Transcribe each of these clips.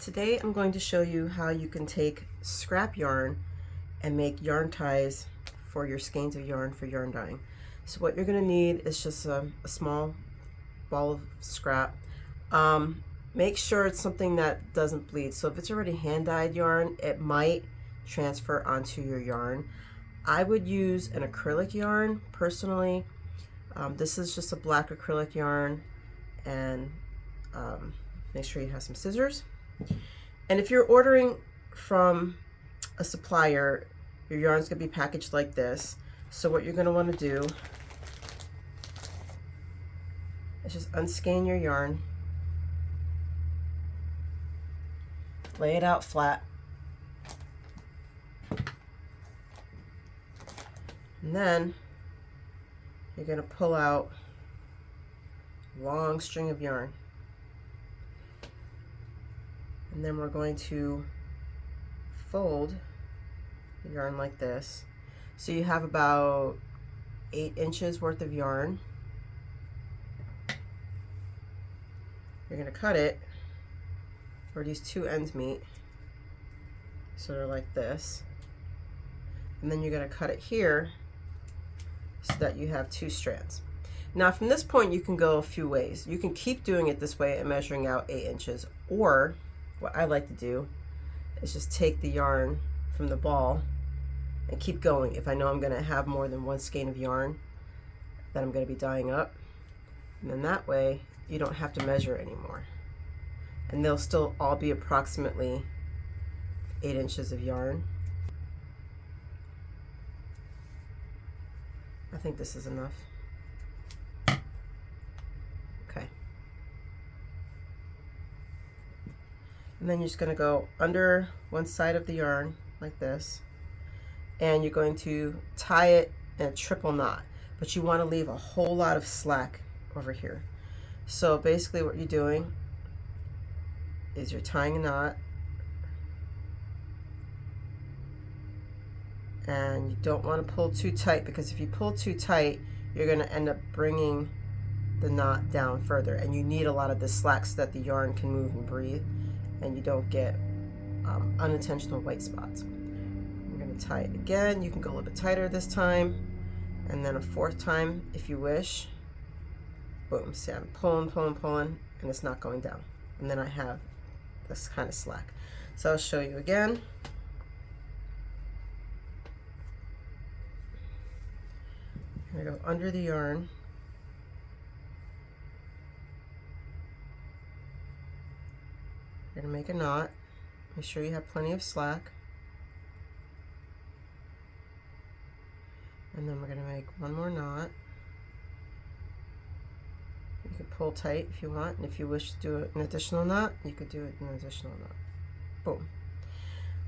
Today I'm going to show you how you can take scrap yarn and make yarn ties for your skeins of yarn for yarn dyeing. So what you're going to need is just a small ball of scrap. Make sure it's something that doesn't bleed. So if it's already hand dyed yarn, it might transfer onto your yarn. I would use an acrylic yarn personally. This is just a black acrylic yarn, and make sure you have some scissors. And if you're ordering from a supplier, your yarn's going to be packaged like this. So what you're going to want to do is just unskein your yarn, lay it out flat, and then you're going to pull out a long string of yarn. And then we're going to fold the yarn like this. So you have about 8 inches worth of yarn. You're going to cut it where these two ends meet. So they're like this. And then you're going to cut it here so that you have 2 strands. Now from this point you can go a few ways. You can keep doing it this way and measuring out 8 inches, or what I like to do is just take the yarn from the ball and keep going. If I know I'm going to have more than 1 skein of yarn that I'm going to be dyeing up, and then that way you don't have to measure anymore, and they'll still all be approximately 8 inches of yarn. I think this is enough. Okay. And then you're just going to go under one side of the yarn like this, and you're going to tie it in a triple knot, but you want to leave a whole lot of slack over here. So basically what you're doing is you're tying a knot, and you don't want to pull too tight, because if you pull too tight you're going to end up bringing the knot down further, and you need a lot of the slack so that the yarn can move and breathe and you don't get unintentional white spots. I'm going to tie it again. You can go a little bit tighter this time, and then a 4th time if you wish. Boom. See, I'm pulling, and it's not going down. And then I have this kind of slack. So I'll show you again. I'm going to go under the yarn. You're going to make a knot. Make sure you have plenty of slack. And then we're going to make one more knot. You can pull tight if you want, and if you wish to do an additional knot, you could do an additional knot.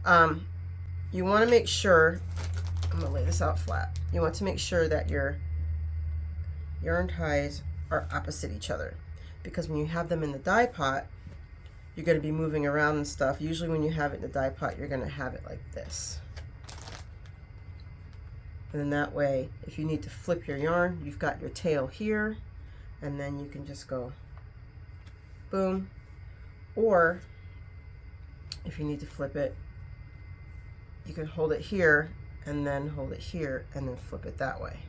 Boom. You want to make sure, I'm going to lay this out flat. You want to make sure that your yarn ties are opposite each other, because when you have them in the dye pot, you're going to be moving around and stuff. Usually when you have it in the dye pot, you're going to have it like this. And then that way, if you need to flip your yarn, you've got your tail here, and then you can just go boom. Or if you need to flip it, you can hold it here and then hold it here and then flip it that way.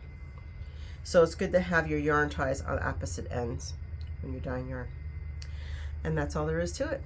So it's good to have your yarn ties on opposite ends when you're dyeing yarn. And that's all there is to it.